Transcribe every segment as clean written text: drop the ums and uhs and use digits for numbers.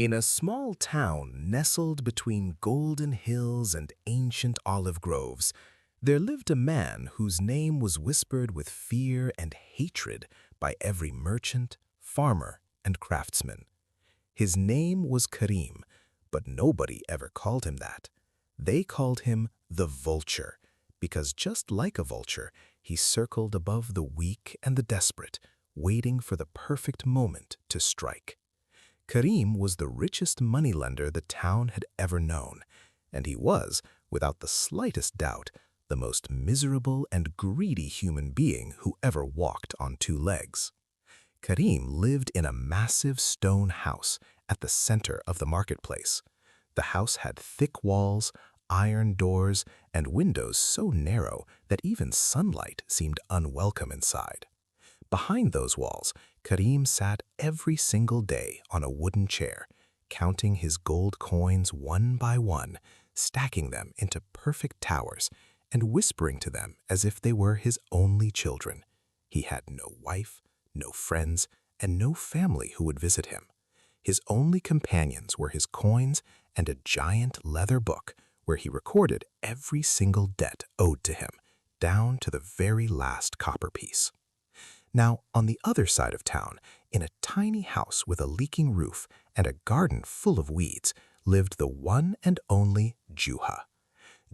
In a small town nestled between golden hills and ancient olive groves, there lived a man whose name was whispered with fear and hatred by every merchant, farmer, and craftsman. His name was Karim, but nobody ever called him that. They called him the Vulture, because just like a vulture, he circled above the weak and the desperate, waiting for the perfect moment to strike. Karim was the richest moneylender the town had ever known, and he was, without the slightest doubt, the most miserable and greedy human being who ever walked on two legs. Karim lived in a massive stone house at the center of the marketplace. The house had thick walls, iron doors, and windows so narrow that even sunlight seemed unwelcome inside. Behind those walls, Karim sat every single day on a wooden chair, counting his gold coins one by one, stacking them into perfect towers, and whispering to them as if they were his only children. He had no wife, no friends, and no family who would visit him. His only companions were his coins and a giant leather book where he recorded every single debt owed to him, down to the very last copper piece. Now, on the other side of town, in a tiny house with a leaking roof and a garden full of weeds, lived the one and only Juha.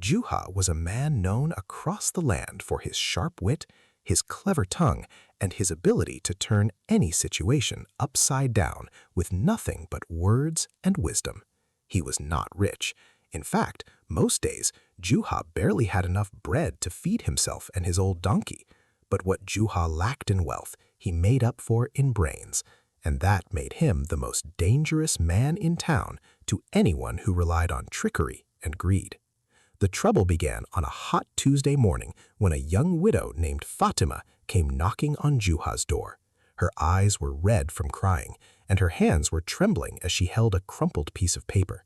Juha was a man known across the land for his sharp wit, his clever tongue, and his ability to turn any situation upside down with nothing but words and wisdom. He was not rich. In fact, most days, Juha barely had enough bread to feed himself and his old donkey. But what Juha lacked in wealth, he made up for in brains, and that made him the most dangerous man in town to anyone who relied on trickery and greed. The trouble began on a hot Tuesday morning when a young widow named Fatima came knocking on Juha's door. Her eyes were red from crying, and her hands were trembling as she held a crumpled piece of paper.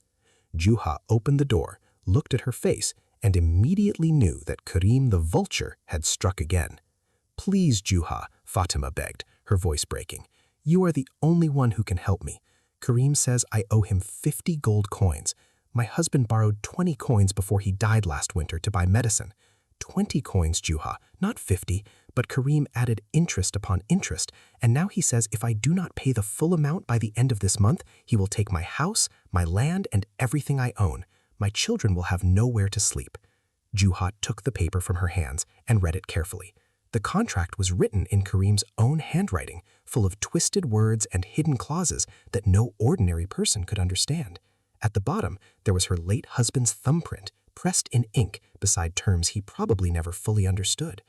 Juha opened the door, looked at her face, and immediately knew that Karim the Vulture had struck again. "Please, Juha," Fatima begged, her voice breaking. "You are the only one who can help me. Karim says I owe him 50 gold coins. My husband borrowed 20 coins before he died last winter to buy medicine. 20 coins, Juha, not 50, but Karim added interest upon interest, and now he says if I do not pay the full amount by the end of this month, he will take my house, my land, and everything I own. My children will have nowhere to sleep." Juha took the paper from her hands and read it carefully. The contract was written in Karim's own handwriting, full of twisted words and hidden clauses that no ordinary person could understand. At the bottom, there was her late husband's thumbprint, pressed in ink beside terms he probably never fully understood.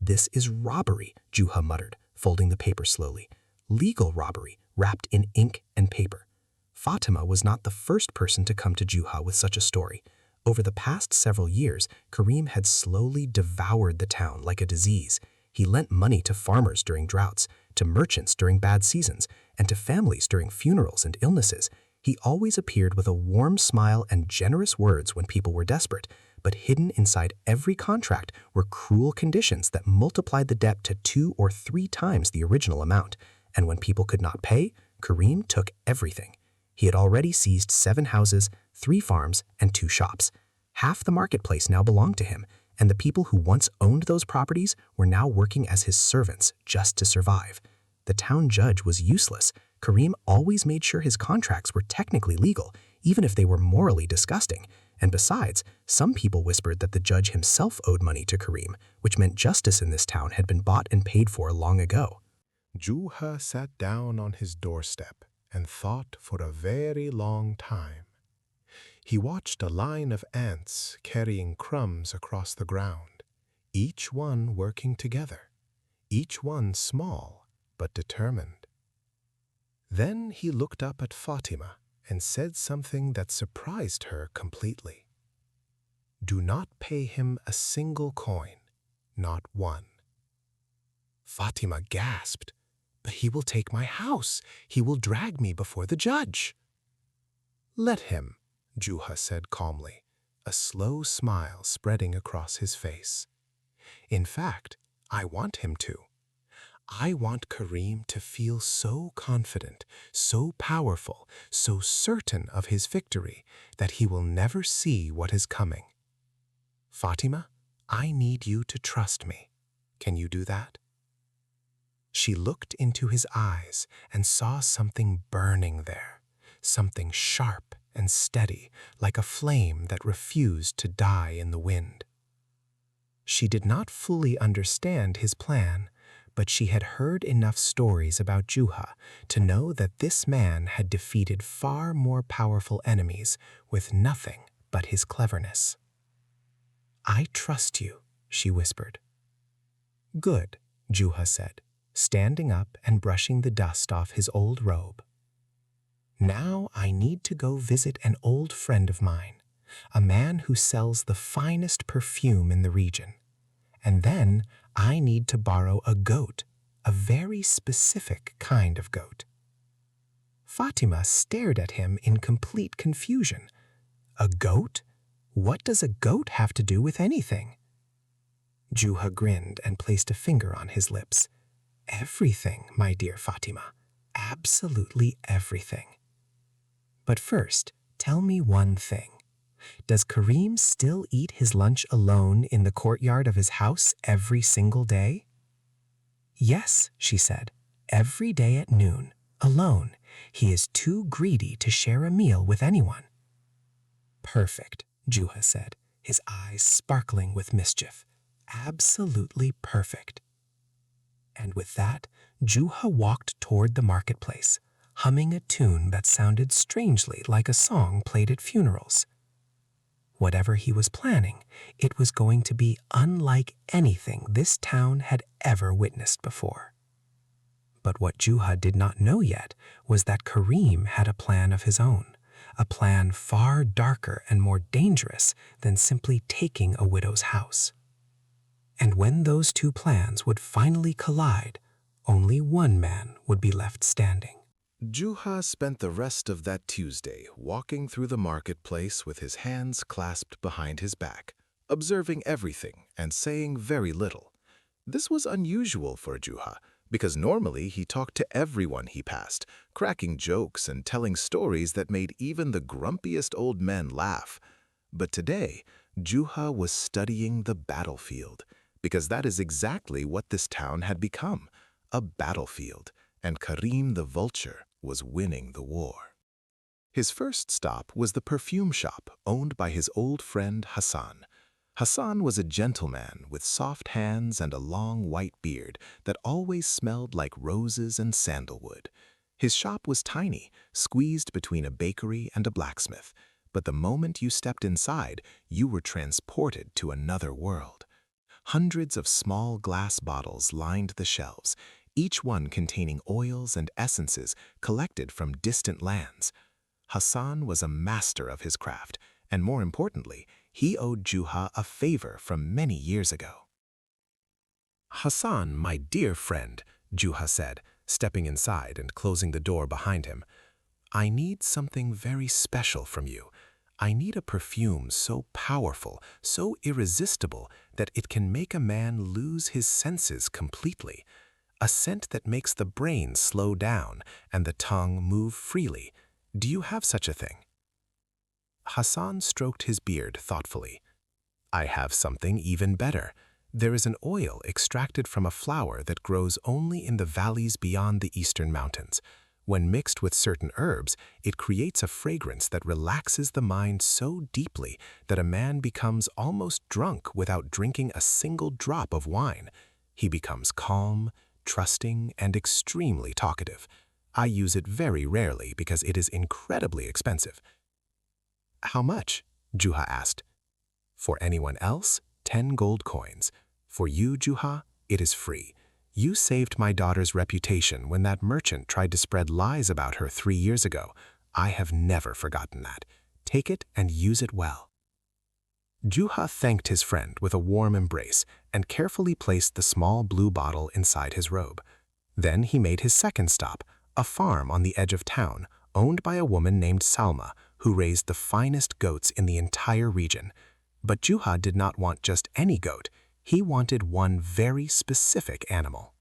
"This is robbery," Juha muttered, folding the paper slowly. "Legal robbery, wrapped in ink and paper." Fatima was not the first person to come to Juha with such a story. Over the past several years, Karim had slowly devoured the town like a disease. He lent money to farmers during droughts, to merchants during bad seasons, and to families during funerals and illnesses. He always appeared with a warm smile and generous words when people were desperate, but hidden inside every contract were cruel conditions that multiplied the debt to 2 or 3 times the original amount. And when people could not pay, Karim took everything. He had already seized 7 houses, 3 farms, and 2 shops. Half the marketplace now belonged to him, and the people who once owned those properties were now working as his servants just to survive. The town judge was useless. Karim always made sure his contracts were technically legal, even if they were morally disgusting. And besides, some people whispered that the judge himself owed money to Karim, which meant justice in this town had been bought and paid for long ago. Juha sat down on his doorstep and thought for a very long time. He watched a line of ants carrying crumbs across the ground, each one working together, each one small but determined. Then he looked up at Fatima and said something that surprised her completely. "Do not pay him a single coin, not one." Fatima gasped. "But he will take my house. He will drag me before the judge." "Let him," Juha said calmly, a slow smile spreading across his face. "In fact, I want him to. I want Karim to feel so confident, so powerful, so certain of his victory that he will never see what is coming. Fatima, I need you to trust me. Can you do that?" She looked into his eyes and saw something burning there, something sharp and steady, like a flame that refused to die in the wind. She did not fully understand his plan, but she had heard enough stories about Juha to know that this man had defeated far more powerful enemies with nothing but his cleverness. "I trust you," she whispered. "Good," Juha said, standing up and brushing the dust off his old robe. "Now I need to go visit an old friend of mine, a man who sells the finest perfume in the region. And then I need to borrow a goat, a very specific kind of goat." Fatima stared at him in complete confusion. "A goat? What does a goat have to do with anything?" Juha grinned and placed a finger on his lips. "Everything, my dear Fatima. Absolutely everything. But first, tell me one thing. Does Karim still eat his lunch alone in the courtyard of his house every single day?" "Yes," she said, "every day at noon, alone. He is too greedy to share a meal with anyone." "Perfect," Juha said, his eyes sparkling with mischief. "Absolutely perfect." And with that, Juha walked toward the marketplace, humming a tune that sounded strangely like a song played at funerals. Whatever he was planning, it was going to be unlike anything this town had ever witnessed before. But what Juha did not know yet was that Karim had a plan of his own, a plan far darker and more dangerous than simply taking a widow's house. And when those two plans would finally collide, only one man would be left standing. Juha spent the rest of that Tuesday walking through the marketplace with his hands clasped behind his back, observing everything and saying very little. This was unusual for Juha, because normally he talked to everyone he passed, cracking jokes and telling stories that made even the grumpiest old men laugh. But today, Juha was studying the battlefield, because that is exactly what this town had become, a battlefield, and Karim the Vulture was winning the war. His first stop was the perfume shop owned by his old friend Hassan. Hassan was a gentleman with soft hands and a long white beard that always smelled like roses and sandalwood. His shop was tiny, squeezed between a bakery and a blacksmith, but the moment you stepped inside, you were transported to another world. Hundreds of small glass bottles lined the shelves, each one containing oils and essences collected from distant lands. Hassan was a master of his craft, and more importantly, he owed Juha a favor from many years ago. "Hassan, my dear friend," Juha said, stepping inside and closing the door behind him, "I need something very special from you. I need a perfume so powerful, so irresistible, that it can make a man lose his senses completely. A scent that makes the brain slow down and the tongue move freely. Do you have such a thing?" Hassan stroked his beard thoughtfully. "I have something even better. There is an oil extracted from a flower that grows only in the valleys beyond the eastern mountains. When mixed with certain herbs, it creates a fragrance that relaxes the mind so deeply that a man becomes almost drunk without drinking a single drop of wine. He becomes calm, trusting, and extremely talkative. I use it very rarely because it is incredibly expensive." "How much?" Juha asked. "For anyone else, 10 gold coins. For you, Juha, it is free. You saved my daughter's reputation when that merchant tried to spread lies about her 3 years ago. I have never forgotten that. Take it and use it well." Juha thanked his friend with a warm embrace and carefully placed the small blue bottle inside his robe. Then he made his second stop, a farm on the edge of town, owned by a woman named Salma, who raised the finest goats in the entire region. But Juha did not want just any goat. He wanted one very specific animal.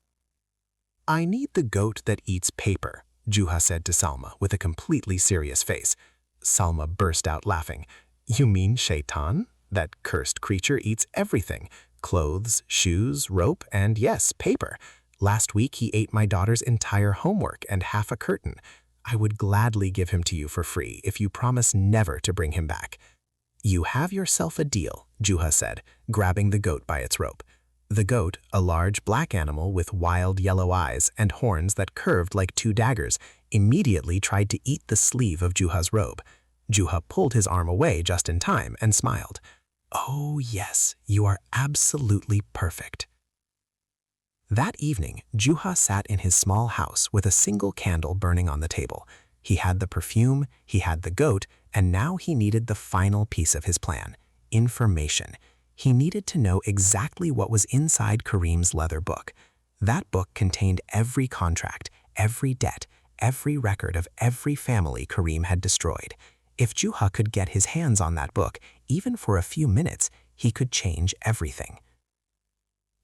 I need the goat that eats paper, Juha said to Salma with a completely serious face. Salma burst out laughing. You mean Shaitan? That cursed creature eats everything. Clothes, shoes, rope, and yes, paper. Last week he ate my daughter's entire homework and half a curtain. I would gladly give him to you for free if you promise never to bring him back. You have yourself a deal, Juha said, grabbing the goat by its rope. The goat, a large black animal with wild yellow eyes and horns that curved like two daggers, immediately tried to eat the sleeve of Juha's robe. Juha pulled his arm away just in time and smiled. Oh yes, you are absolutely perfect. That evening, Juha sat in his small house with a single candle burning on the table. He had the perfume, he had the goat, and now he needed the final piece of his plan, information. He needed to know exactly what was inside Kareem's leather book. That book contained every contract, every debt, every record of every family Kareem had destroyed. If Juha could get his hands on that book, even for a few minutes, he could change everything.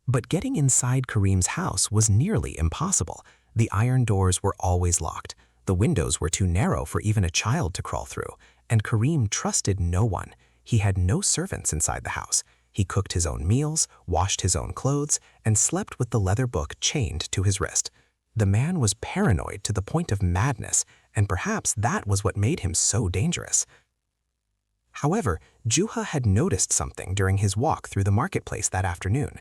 But getting inside Kareem's house was nearly impossible. The iron doors were always locked. The windows were too narrow for even a child to crawl through, and Kareem trusted no one. He had no servants inside the house. He cooked his own meals, washed his own clothes, and slept with the leather book chained to his wrist. The man was paranoid to the point of madness, and perhaps that was what made him so dangerous. However, Juha had noticed something during his walk through the marketplace that afternoon.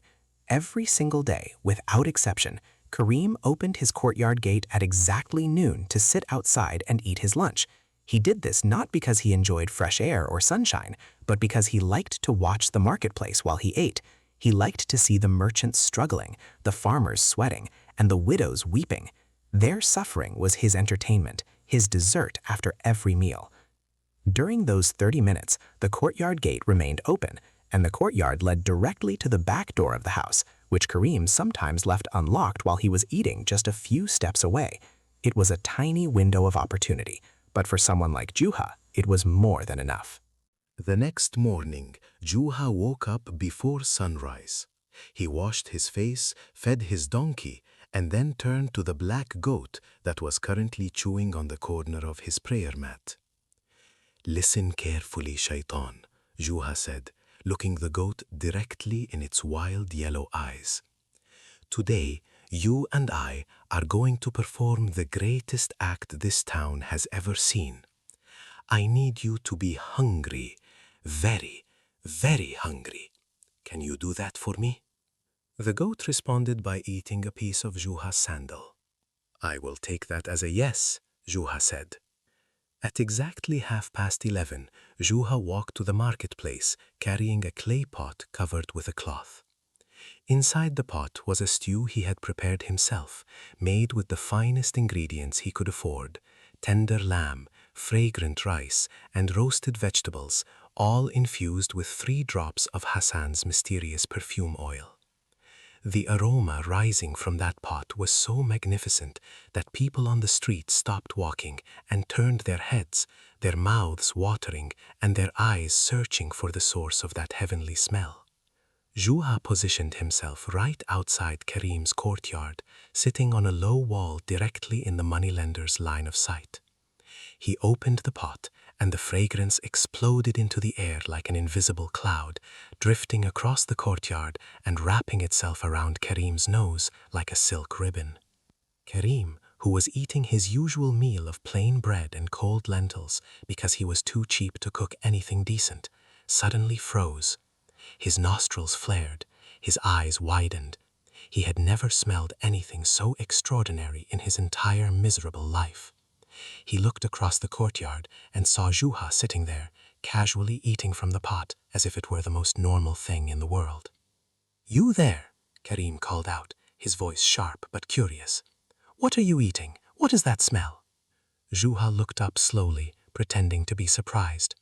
Every single day, without exception, Kareem opened his courtyard gate at exactly noon to sit outside and eat his lunch. He did this not because he enjoyed fresh air or sunshine, but because he liked to watch the marketplace while he ate. He liked to see the merchants struggling, the farmers sweating, and the widows weeping. Their suffering was his entertainment, his dessert after every meal. During those 30 minutes, the courtyard gate remained open, and the courtyard led directly to the back door of the house, which Kareem sometimes left unlocked while he was eating just a few steps away. It was a tiny window of opportunity, but for someone like Juha, it was more than enough. The next morning, Juha woke up before sunrise. He washed his face, fed his donkey, and then turned to the black goat that was currently chewing on the corner of his prayer mat. Listen carefully, Shaitan, Juha said, looking the goat directly in its wild yellow eyes. Today, you and I are going to perform the greatest act this town has ever seen. I need you to be hungry, very, very hungry. Can you do that for me? The goat responded by eating a piece of Juha's sandal. I will take that as a yes, Juha said. At exactly 11:30, Juha walked to the marketplace carrying a clay pot covered with a cloth. Inside the pot was a stew he had prepared himself, made with the finest ingredients he could afford: tender lamb, fragrant rice, and roasted vegetables, all infused with 3 drops of Hassan's mysterious perfume oil. The aroma rising from that pot was so magnificent that people on the street stopped walking and turned their heads, their mouths watering and their eyes searching for the source of that heavenly smell. Juha positioned himself right outside Kareem's courtyard, sitting on a low wall directly in the moneylender's line of sight. He opened the pot, and the fragrance exploded into the air like an invisible cloud, drifting across the courtyard and wrapping itself around Kareem's nose like a silk ribbon. Kareem, who was eating his usual meal of plain bread and cold lentils because he was too cheap to cook anything decent, suddenly froze. His nostrils flared, his eyes widened. He had never smelled anything so extraordinary in his entire miserable life. He looked across the courtyard and saw Juha sitting there, casually eating from the pot as if it were the most normal thing in the world. "You there," Kareem called out, his voice sharp but curious. "What are you eating? What is that smell?" Juha looked up slowly, pretending to be surprised.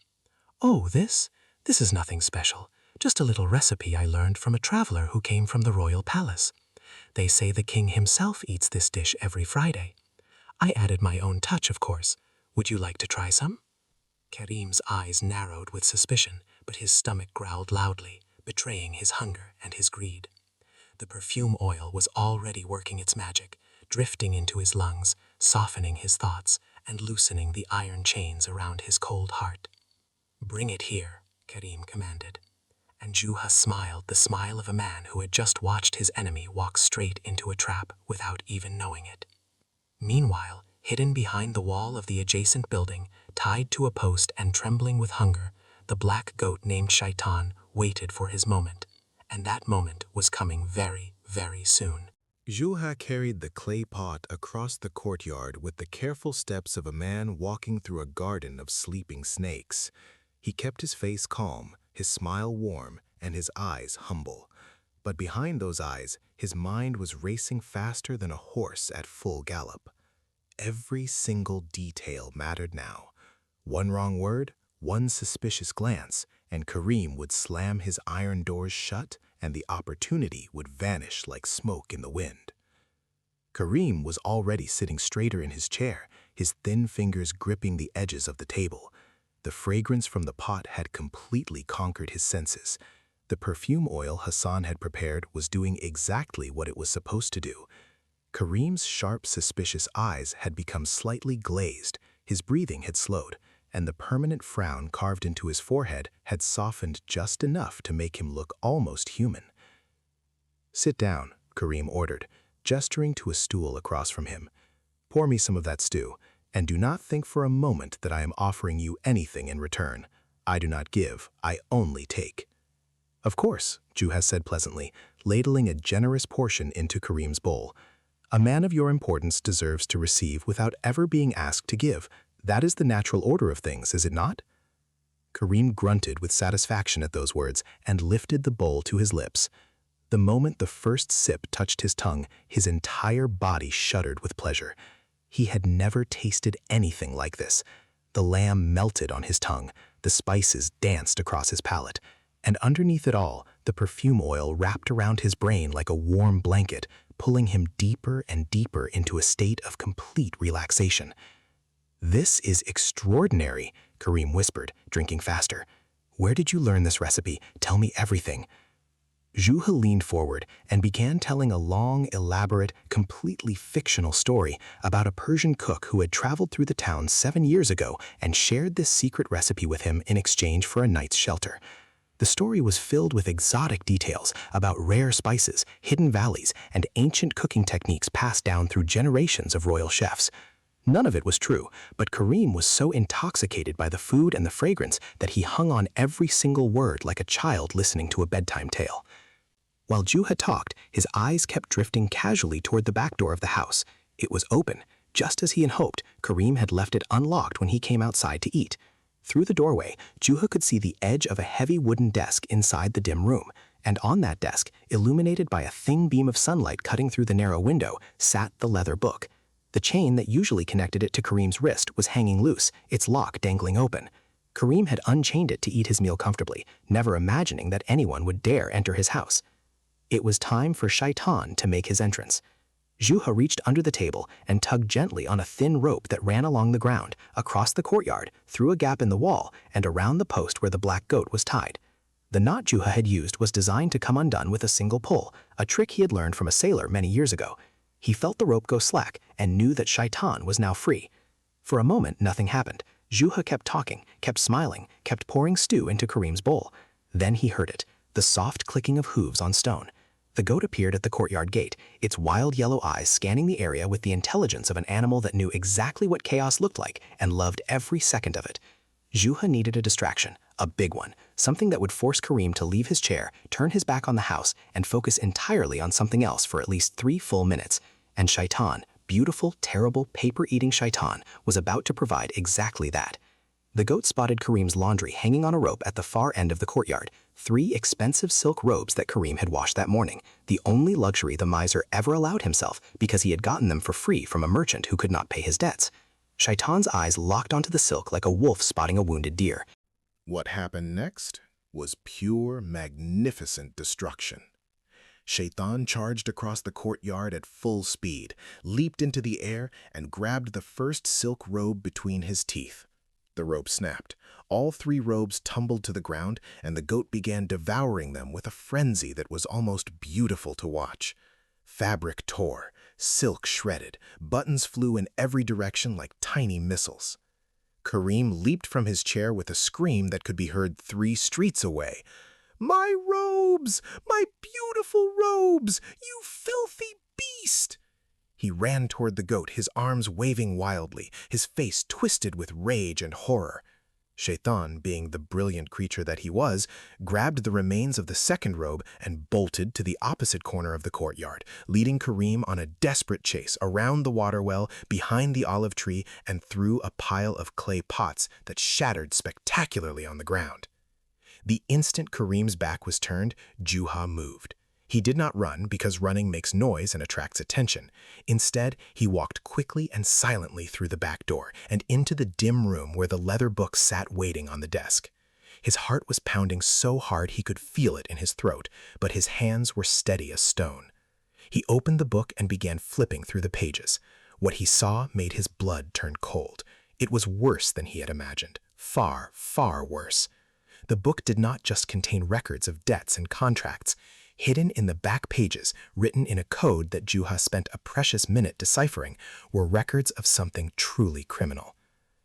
"Oh, this is nothing special. Just a little recipe I learned from a traveler who came from the royal palace. They say the king himself eats this dish every Friday. I added my own touch, of course. Would you like to try some?" Kareem's eyes narrowed with suspicion, but his stomach growled loudly, betraying his hunger and his greed. The perfume oil was already working its magic, drifting into his lungs, softening his thoughts, and loosening the iron chains around his cold heart. "Bring it here," Karim commanded. And Juha smiled the smile of a man who had just watched his enemy walk straight into a trap without even knowing it. Meanwhile, hidden behind the wall of the adjacent building, tied to a post and trembling with hunger, the black goat named Shaitan waited for his moment. And that moment was coming very, very soon. Juha carried the clay pot across the courtyard with the careful steps of a man walking through a garden of sleeping snakes. He kept his face calm, his smile warm, and his eyes humble. But behind those eyes, his mind was racing faster than a horse at full gallop. Every single detail mattered now. One wrong word, one suspicious glance, and Karim would slam his iron doors shut, and the opportunity would vanish like smoke in the wind. Karim was already sitting straighter in his chair, his thin fingers gripping the edges of the table. The fragrance from the pot had completely conquered his senses. The perfume oil Hassan had prepared was doing exactly what it was supposed to do. Karim's sharp, suspicious eyes had become slightly glazed, his breathing had slowed, and the permanent frown carved into his forehead had softened just enough to make him look almost human. "Sit down," Karim ordered, gesturing to a stool across from him. "Pour me some of that stew, and do not think for a moment that I am offering you anything in return. I do not give, I only take." "Of course," Juha said pleasantly, ladling a generous portion into Karim's bowl. "A man of your importance deserves to receive without ever being asked to give. That is the natural order of things, is it not?" Karim grunted with satisfaction at those words and lifted the bowl to his lips. The moment the first sip touched his tongue, his entire body shuddered with pleasure. He had never tasted anything like this. The lamb melted on his tongue, the spices danced across his palate, and underneath it all, the perfume oil wrapped around his brain like a warm blanket, pulling him deeper and deeper into a state of complete relaxation. "This is extraordinary," Karim whispered, drinking faster. "Where did you learn this recipe? Tell me everything." Juha leaned forward and began telling a long, elaborate, completely fictional story about a Persian cook who had traveled through the town 7 years ago and shared this secret recipe with him in exchange for a night's shelter. The story was filled with exotic details about rare spices, hidden valleys, and ancient cooking techniques passed down through generations of royal chefs. None of it was true, but Karim was so intoxicated by the food and the fragrance that he hung on every single word like a child listening to a bedtime tale. While Juha talked, his eyes kept drifting casually toward the back door of the house. It was open. Just as he had hoped, Karim had left it unlocked when he came outside to eat. Through the doorway, Juha could see the edge of a heavy wooden desk inside the dim room, and on that desk, illuminated by a thin beam of sunlight cutting through the narrow window, sat the leather book. The chain that usually connected it to Karim's wrist was hanging loose, its lock dangling open. Karim had unchained it to eat his meal comfortably, never imagining that anyone would dare enter his house. It was time for Shaitan to make his entrance. Juha reached under the table and tugged gently on a thin rope that ran along the ground, across the courtyard, through a gap in the wall, and around the post where the black goat was tied. The knot Juha had used was designed to come undone with a single pull, a trick he had learned from a sailor many years ago. He felt the rope go slack and knew that Shaitan was now free. For a moment, nothing happened. Juha kept talking, kept smiling, kept pouring stew into Karim's bowl. Then he heard it, the soft clicking of hooves on stone. The goat appeared at the courtyard gate, its wild yellow eyes scanning the area with the intelligence of an animal that knew exactly what chaos looked like and loved every second of it. Juha needed a distraction, a big one, something that would force Karim to leave his chair, turn his back on the house, and focus entirely on something else for at least 3 full minutes. And Shaitan, beautiful, terrible, paper-eating Shaitan, was about to provide exactly that. The goat spotted Karim's laundry hanging on a rope at the far end of the courtyard, 3 expensive silk robes that Karim had washed that morning, the only luxury the miser ever allowed himself because he had gotten them for free from a merchant who could not pay his debts. Shaitan's eyes locked onto the silk like a wolf spotting a wounded deer. What happened next was pure, magnificent destruction. Shaitan charged across the courtyard at full speed, leaped into the air, and grabbed the first silk robe between his teeth. The rope snapped. All 3 robes tumbled to the ground, and the goat began devouring them with a frenzy that was almost beautiful to watch. Fabric tore, silk shredded, buttons flew in every direction like tiny missiles. Kareem leaped from his chair with a scream that could be heard 3 streets away. "My robes! My beautiful robes! You filthy beast!" He ran toward the goat, his arms waving wildly, his face twisted with rage and horror. Shaitan, being the brilliant creature that he was, grabbed the remains of the second robe and bolted to the opposite corner of the courtyard, leading Kareem on a desperate chase around the water well, behind the olive tree, and through a pile of clay pots that shattered spectacularly on the ground. The instant Kareem's back was turned, Juha moved. He did not run because running makes noise and attracts attention. Instead, he walked quickly and silently through the back door and into the dim room where the leather book sat waiting on the desk. His heart was pounding so hard he could feel it in his throat, but his hands were steady as stone. He opened the book and began flipping through the pages. What he saw made his blood turn cold. It was worse than he had imagined. Far, far worse. The book did not just contain records of debts and contracts. Hidden in the back pages, written in a code that Juha spent a precious minute deciphering, were records of something truly criminal.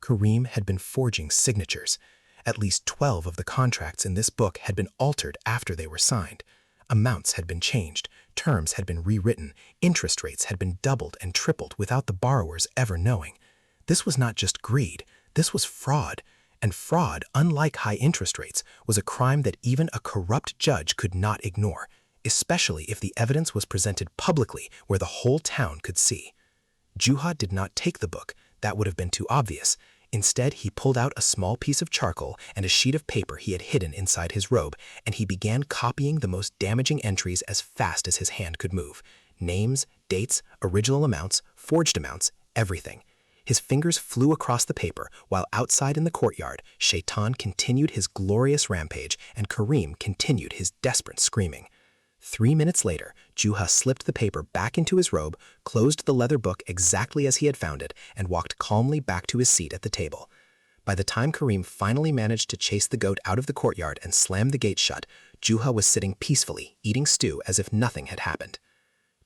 Kareem had been forging signatures. At least 12 of the contracts in this book had been altered after they were signed. Amounts had been changed, terms had been rewritten, interest rates had been doubled and tripled without the borrowers ever knowing. This was not just greed, this was fraud. And fraud, unlike high interest rates, was a crime that even a corrupt judge could not ignore, especially if the evidence was presented publicly where the whole town could see. Juha did not take the book. That would have been too obvious. Instead, he pulled out a small piece of charcoal and a sheet of paper he had hidden inside his robe, and he began copying the most damaging entries as fast as his hand could move. Names, dates, original amounts, forged amounts, everything. His fingers flew across the paper, while outside in the courtyard, Shaitan continued his glorious rampage and Kareem continued his desperate screaming. 3 minutes later, Juha slipped the paper back into his robe, closed the leather book exactly as he had found it, and walked calmly back to his seat at the table. By the time Kareem finally managed to chase the goat out of the courtyard and slam the gate shut, Juha was sitting peacefully, eating stew as if nothing had happened.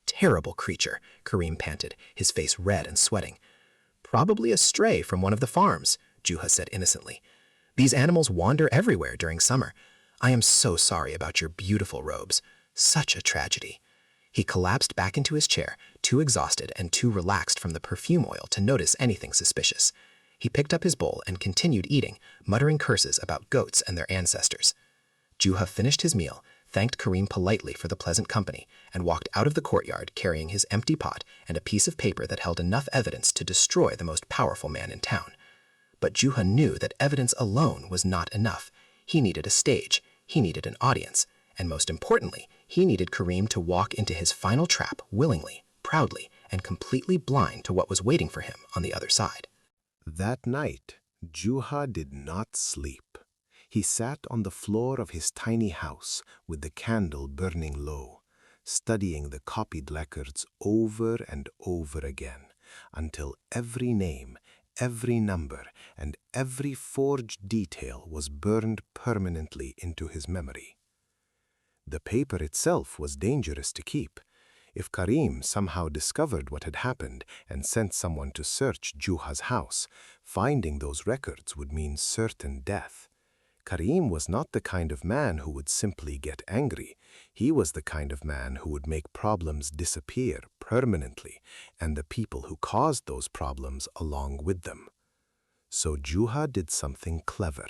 "Terrible creature," Kareem panted, his face red and sweating. "Probably a stray from one of the farms," Juha said innocently. "These animals wander everywhere during summer. I am so sorry about your beautiful robes. Such a tragedy." He collapsed back into his chair, too exhausted and too relaxed from the perfume oil to notice anything suspicious. He picked up his bowl and continued eating, muttering curses about goats and their ancestors. Juha finished his meal, thanked Kareem politely for the pleasant company, and walked out of the courtyard carrying his empty pot and a piece of paper that held enough evidence to destroy the most powerful man in town. But Juha knew that evidence alone was not enough. He needed a stage, he needed an audience, and most importantly, he needed Kareem to walk into his final trap willingly, proudly, and completely blind to what was waiting for him on the other side. That night, Juha did not sleep. He sat on the floor of his tiny house with the candle burning low, studying the copied records over and over again, until every name, every number, and every forged detail was burned permanently into his memory. The paper itself was dangerous to keep. If Kareem somehow discovered what had happened and sent someone to search Juha's house, finding those records would mean certain death. Kareem was not the kind of man who would simply get angry. He was the kind of man who would make problems disappear permanently, and the people who caused those problems along with them. So Juha did something clever.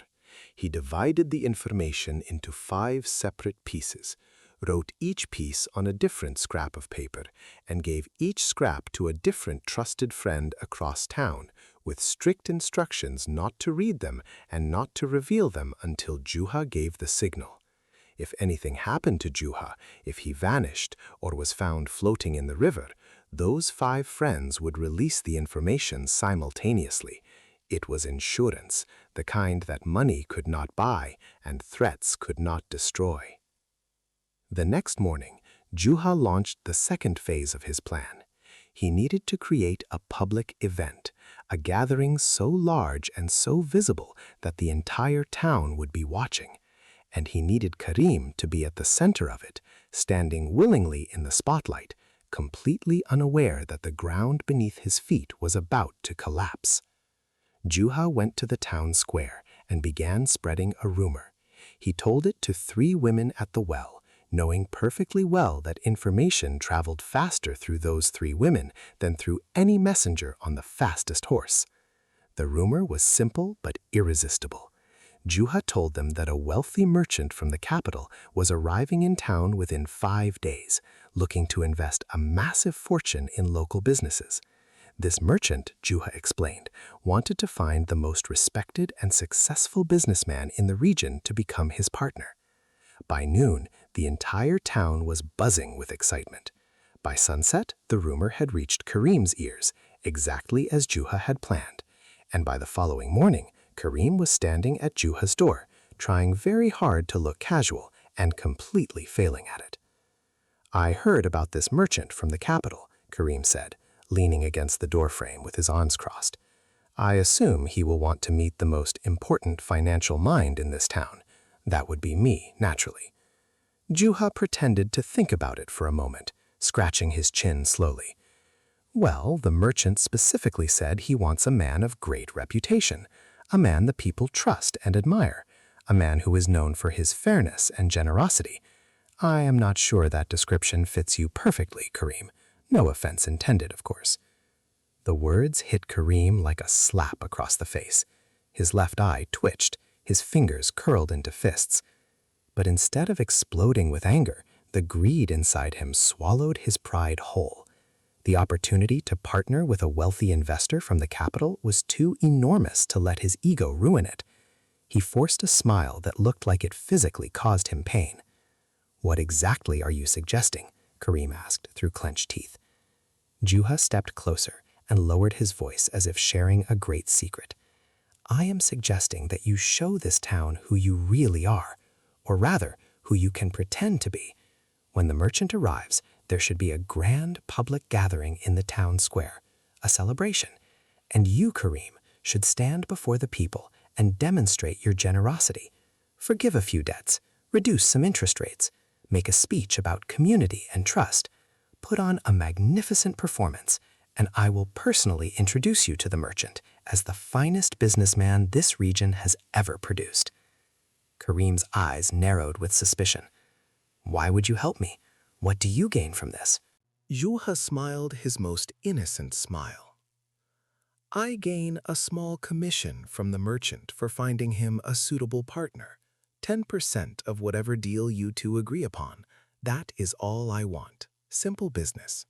He divided the information into 5 separate pieces, wrote each piece on a different scrap of paper, and gave each scrap to a different trusted friend across town, with strict instructions not to read them and not to reveal them until Juha gave the signal. If anything happened to Juha, if he vanished or was found floating in the river, those 5 friends would release the information simultaneously. It was insurance, the kind that money could not buy and threats could not destroy. The next morning, Juha launched the second phase of his plan. He needed to create a public event, a gathering so large and so visible that the entire town would be watching. And he needed Kareem to be at the center of it, standing willingly in the spotlight, completely unaware that the ground beneath his feet was about to collapse. Juha went to the town square and began spreading a rumor. He told it to 3 women at the well, knowing perfectly well that information traveled faster through those 3 women than through any messenger on the fastest horse. The rumor was simple but irresistible. Juha told them that a wealthy merchant from the capital was arriving in town within 5 days, looking to invest a massive fortune in local businesses. This merchant, Juha explained, wanted to find the most respected and successful businessman in the region to become his partner. By noon, the entire town was buzzing with excitement. By sunset, the rumor had reached Karim's ears, exactly as Juha had planned. And by the following morning, Karim was standing at Juha's door, trying very hard to look casual and completely failing at it. "I heard about this merchant from the capital," Karim said, leaning against the doorframe with his arms crossed. "I assume he will want to meet the most important financial mind in this town. That would be me, naturally." Juha pretended to think about it for a moment, scratching his chin slowly. "Well, the merchant specifically said he wants a man of great reputation, a man the people trust and admire, a man who is known for his fairness and generosity. I am not sure that description fits you perfectly, Karim. No offense intended, of course." The words hit Karim like a slap across the face. His left eye twitched, his fingers curled into fists. But instead of exploding with anger, the greed inside him swallowed his pride whole. The opportunity to partner with a wealthy investor from the capital was too enormous to let his ego ruin it. He forced a smile that looked like it physically caused him pain. "What exactly are you suggesting?" Karim asked through clenched teeth. Juha stepped closer and lowered his voice as if sharing a great secret. "I am suggesting that you show this town who you really are, or rather, who you can pretend to be. When the merchant arrives, there should be a grand public gathering in the town square, a celebration, and you, Karim, should stand before the people and demonstrate your generosity. Forgive a few debts, reduce some interest rates, make a speech about community and trust, put on a magnificent performance, and I will personally introduce you to the merchant as the finest businessman this region has ever produced." Karim's eyes narrowed with suspicion. "Why would you help me? What do you gain from this?" Juha smiled his most innocent smile. "I gain a small commission from the merchant for finding him a suitable partner. 10% of whatever deal you two agree upon. That is all I want. Simple business."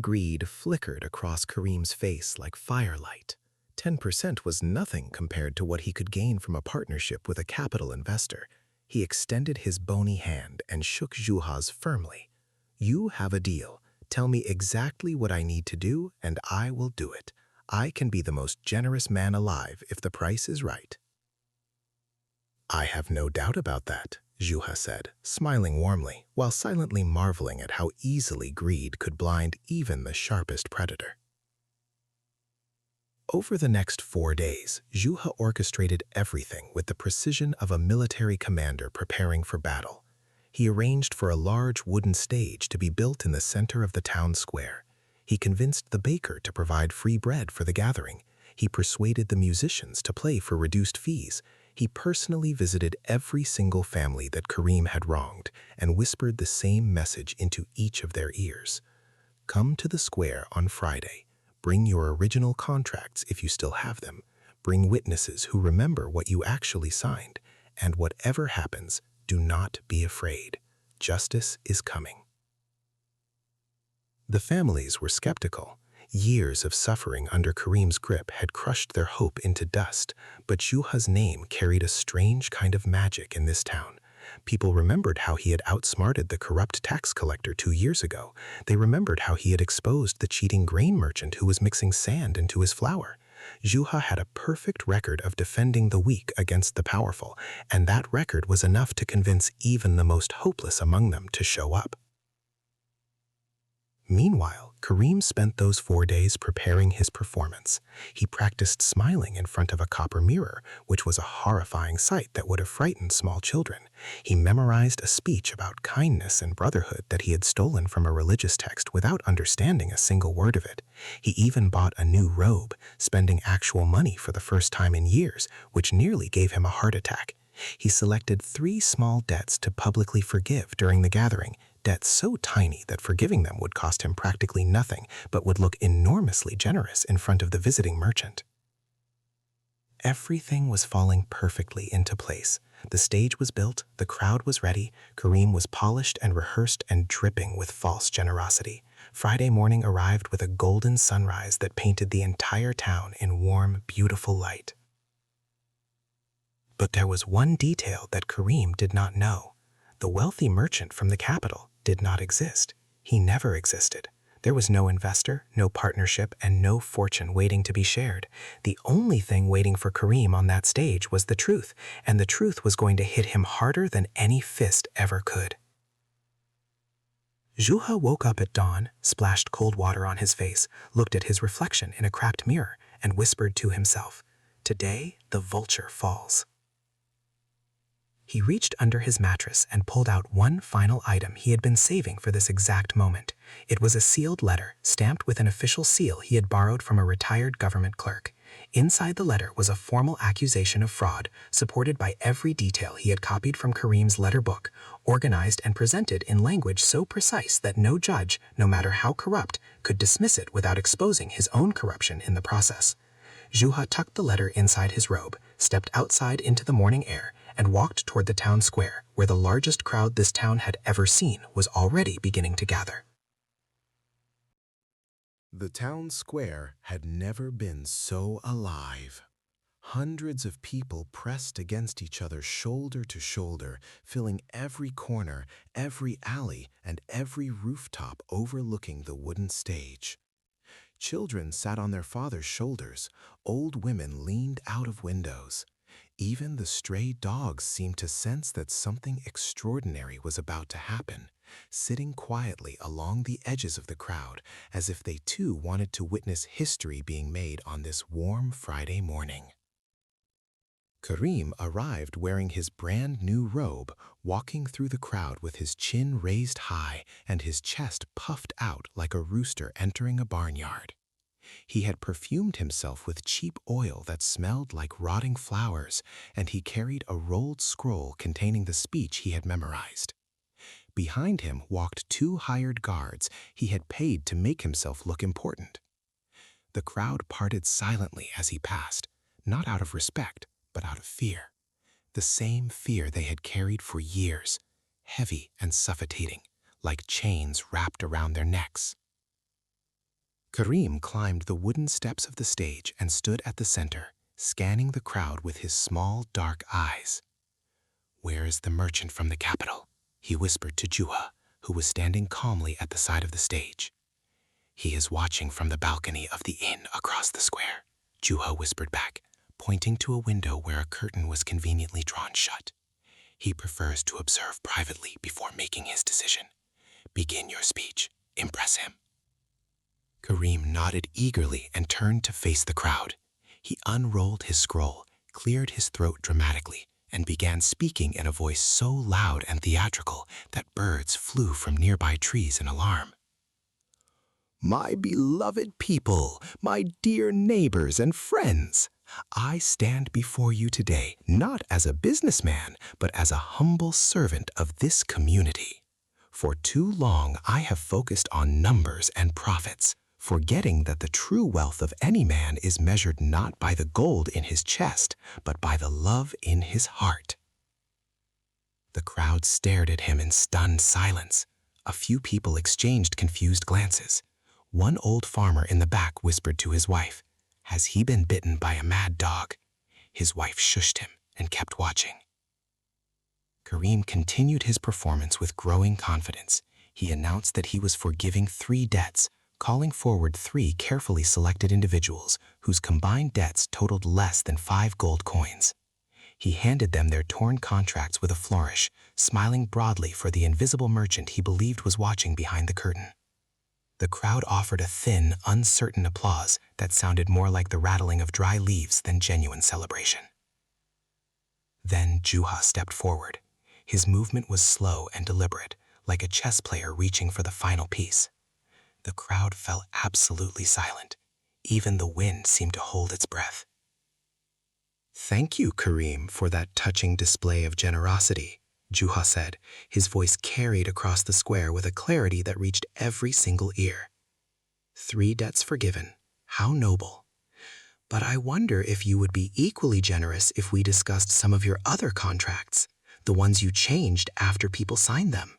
Greed flickered across Karim's face like firelight. 10% was nothing compared to what he could gain from a partnership with a capital investor. He extended his bony hand and shook Juha's firmly. "You have a deal. Tell me exactly what I need to do, and I will do it. I can be the most generous man alive if the price is right." "I have no doubt about that," Juha said, smiling warmly, while silently marveling at how easily greed could blind even the sharpest predator. Over the next 4 days, Juha orchestrated everything with the precision of a military commander preparing for battle. He arranged for a large wooden stage to be built in the center of the town square. He convinced the baker to provide free bread for the gathering. He persuaded the musicians to play for reduced fees. He personally visited every single family that Karim had wronged and whispered the same message into each of their ears. "Come to the square on Friday. Bring your original contracts if you still have them. Bring witnesses who remember what you actually signed. And whatever happens, do not be afraid. Justice is coming." The families were skeptical. Years of suffering under Karim's grip had crushed their hope into dust, but Juha's name carried a strange kind of magic in this town. People remembered how he had outsmarted the corrupt tax collector 2 years ago. They remembered how he had exposed the cheating grain merchant who was mixing sand into his flour. Juha had a perfect record of defending the weak against the powerful, and that record was enough to convince even the most hopeless among them to show up. Meanwhile, Karim spent those 4 days preparing his performance. He practiced smiling in front of a copper mirror, which was a horrifying sight that would have frightened small children. He memorized a speech about kindness and brotherhood that he had stolen from a religious text without understanding a single word of it. He even bought a new robe, spending actual money for the first time in years, which nearly gave him a heart attack. He selected 3 small debts to publicly forgive during the gathering, debts so tiny that forgiving them would cost him practically nothing, but would look enormously generous in front of the visiting merchant. Everything was falling perfectly into place. The stage was built, the crowd was ready, Karim was polished and rehearsed and dripping with false generosity. Friday morning arrived with a golden sunrise that painted the entire town in warm, beautiful light. But there was one detail that Karim did not know. The wealthy merchant from the capital did not exist. He never existed. There was no investor, no partnership, and no fortune waiting to be shared. The only thing waiting for Karim on that stage was the truth, and the truth was going to hit him harder than any fist ever could. Juha woke up at dawn, splashed cold water on his face, looked at his reflection in a cracked mirror, and whispered to himself, "Today, the vulture falls." He reached under his mattress and pulled out one final item he had been saving for this exact moment. It was a sealed letter, stamped with an official seal he had borrowed from a retired government clerk. Inside the letter was a formal accusation of fraud, supported by every detail he had copied from Karim's letter book, organized and presented in language so precise that no judge, no matter how corrupt, could dismiss it without exposing his own corruption in the process. Juha tucked the letter inside his robe, stepped outside into the morning air, and walked toward the town square, where the largest crowd this town had ever seen was already beginning to gather. The town square had never been so alive. Hundreds of people pressed against each other shoulder to shoulder, filling every corner, every alley, and every rooftop overlooking the wooden stage. Children sat on their father's shoulders, old women leaned out of windows. Even the stray dogs seemed to sense that something extraordinary was about to happen, sitting quietly along the edges of the crowd as if they too wanted to witness history being made on this warm Friday morning. Karim arrived wearing his brand new robe, walking through the crowd with his chin raised high and his chest puffed out like a rooster entering a barnyard. He had perfumed himself with cheap oil that smelled like rotting flowers, and he carried a rolled scroll containing the speech he had memorized. Behind him walked 2 hired guards he had paid to make himself look important. The crowd parted silently as he passed, not out of respect, but out of fear. The same fear they had carried for years, heavy and suffocating, like chains wrapped around their necks. Karim climbed the wooden steps of the stage and stood at the center, scanning the crowd with his small, dark eyes. "Where is the merchant from the capital?" he whispered to Juha, who was standing calmly at the side of the stage. "He is watching from the balcony of the inn across the square," Juha whispered back, pointing to a window where a curtain was conveniently drawn shut. "He prefers to observe privately before making his decision. Begin your speech. Impress him." Karim nodded eagerly and turned to face the crowd. He unrolled his scroll, cleared his throat dramatically, and began speaking in a voice so loud and theatrical that birds flew from nearby trees in alarm. "My beloved people, my dear neighbors and friends, I stand before you today not as a businessman, but as a humble servant of this community. For too long I have focused on numbers and profits, forgetting that the true wealth of any man is measured not by the gold in his chest, but by the love in his heart." The crowd stared at him in stunned silence. A few people exchanged confused glances. One old farmer in the back whispered to his wife, "Has he been bitten by a mad dog?" His wife shushed him and kept watching. Karim continued his performance with growing confidence. He announced that he was forgiving 3 debts, calling forward 3 carefully selected individuals whose combined debts totaled less than 5 gold coins. He handed them their torn contracts with a flourish, smiling broadly for the invisible merchant he believed was watching behind the curtain. The crowd offered a thin, uncertain applause that sounded more like the rattling of dry leaves than genuine celebration. Then Juha stepped forward. His movement was slow and deliberate, like a chess player reaching for the final piece. The crowd fell absolutely silent. Even the wind seemed to hold its breath. "Thank you, Karim, for that touching display of generosity," Juha said, his voice carried across the square with a clarity that reached every single ear. "3 debts forgiven. How noble. But I wonder if you would be equally generous if we discussed some of your other contracts, the ones you changed after people signed them."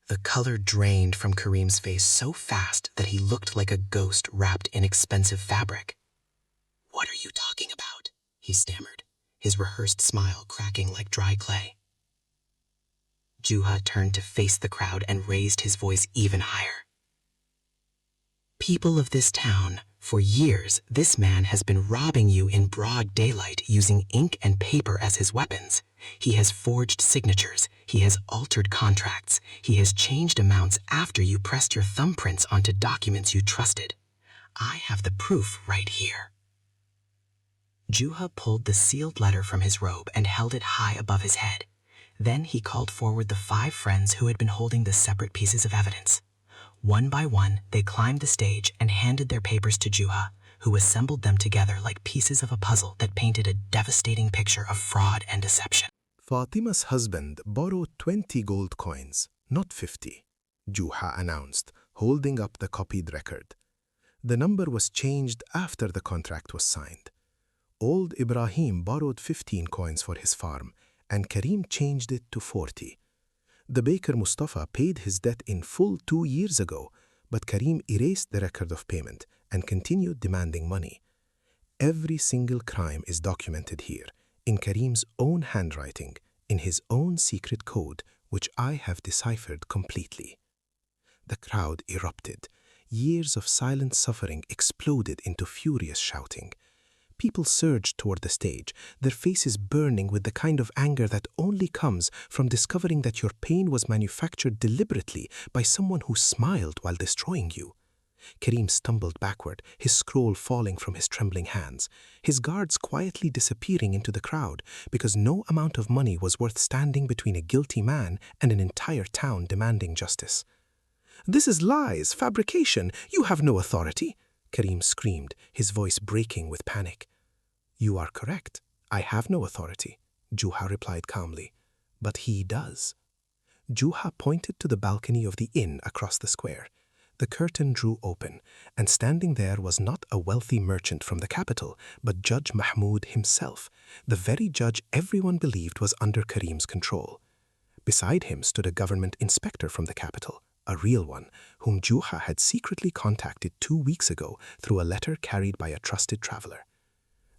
The color drained from Karim's face so fast that he looked like a ghost wrapped in expensive fabric. "What are you talking about?" he stammered, his rehearsed smile cracking like dry clay. Juha turned to face the crowd and raised his voice even higher. "People of this town, for years this man has been robbing you in broad daylight using ink and paper as his weapons. He has forged signatures, he has altered contracts, he has changed amounts after you pressed your thumbprints onto documents you trusted. I have the proof right here." Juha pulled the sealed letter from his robe and held it high above his head. Then he called forward the 5 friends who had been holding the separate pieces of evidence. One by one, they climbed the stage and handed their papers to Juha, who assembled them together like pieces of a puzzle that painted a devastating picture of fraud and deception. Fatima's husband borrowed 20 gold coins, not 50, Juha announced, holding up the copied record. The number was changed after the contract was signed. Old Ibrahim borrowed 15 coins for his farm, and Karim changed it to 40. The baker Mustafa paid his debt in full 2 years ago, but Karim erased the record of payment and continued demanding money. Every single crime is documented here, in Karim's own handwriting, in his own secret code, which I have deciphered completely. The crowd erupted. Years of silent suffering exploded into furious shouting. People surged toward the stage, their faces burning with the kind of anger that only comes from discovering that your pain was manufactured deliberately by someone who smiled while destroying you. Karim stumbled backward, his scroll falling from his trembling hands, his guards quietly disappearing into the crowd because no amount of money was worth standing between a guilty man and an entire town demanding justice. "This is lies, fabrication. You have no authority," Karim screamed, his voice breaking with panic. "You are correct. I have no authority," Juha replied calmly. "But he does." Juha pointed to the balcony of the inn across the square. The curtain drew open, and standing there was not a wealthy merchant from the capital, but Judge Mahmoud himself, the very judge everyone believed was under Karim's control. Beside him stood a government inspector from the capital, a real one, whom Juha had secretly contacted 2 weeks ago through a letter carried by a trusted traveler.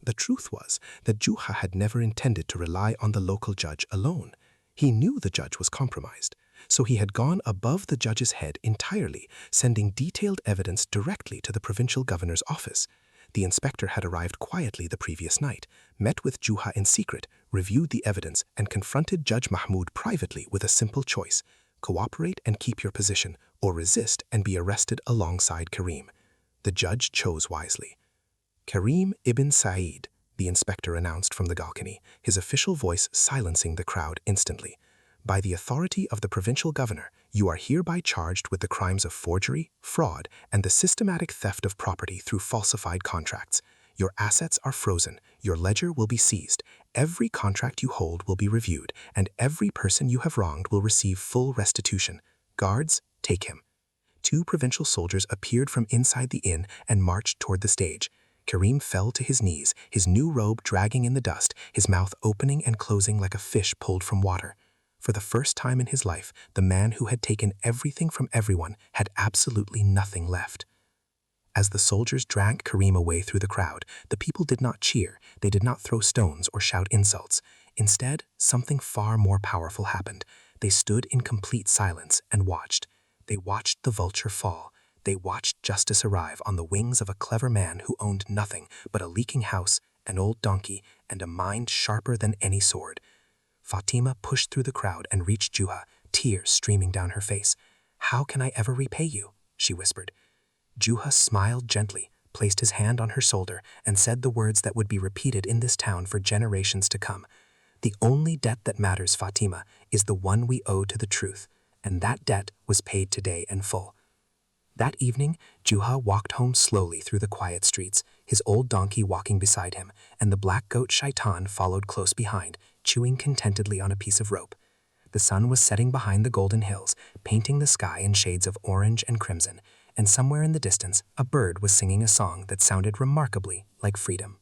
The truth was that Juha had never intended to rely on the local judge alone. He knew the judge was compromised, so he had gone above the judge's head entirely, sending detailed evidence directly to the provincial governor's office. The inspector had arrived quietly the previous night, met with Juha in secret, reviewed the evidence, and confronted Judge Mahmoud privately with a simple choice: cooperate and keep your position, or resist and be arrested alongside Karim. The judge chose wisely. "Karim ibn Said," the inspector announced from the balcony, his official voice silencing the crowd instantly. "By the authority of the provincial governor, you are hereby charged with the crimes of forgery, fraud, and the systematic theft of property through falsified contracts. Your assets are frozen, your ledger will be seized, every contract you hold will be reviewed, and every person you have wronged will receive full restitution. Guards, take him." 2 provincial soldiers appeared from inside the inn and marched toward the stage. Karim fell to his knees, his new robe dragging in the dust, his mouth opening and closing like a fish pulled from water. For the first time in his life, the man who had taken everything from everyone had absolutely nothing left. As the soldiers dragged Karim away through the crowd, the people did not cheer, they did not throw stones or shout insults. Instead, something far more powerful happened. They stood in complete silence and watched. They watched the vulture fall. They watched justice arrive on the wings of a clever man who owned nothing but a leaking house, an old donkey, and a mind sharper than any sword. Fatima pushed through the crowd and reached Juha, tears streaming down her face. "How can I ever repay you?" she whispered. Juha smiled gently, placed his hand on her shoulder, and said the words that would be repeated in this town for generations to come. The only debt that matters, Fatima, is the one we owe to the truth, and that debt was paid today in full. That evening, Juha walked home slowly through the quiet streets, his old donkey walking beside him, and the black goat Shaitan followed close behind, chewing contentedly on a piece of rope. The sun was setting behind the golden hills, painting the sky in shades of orange and crimson, and somewhere in the distance, a bird was singing a song that sounded remarkably like freedom.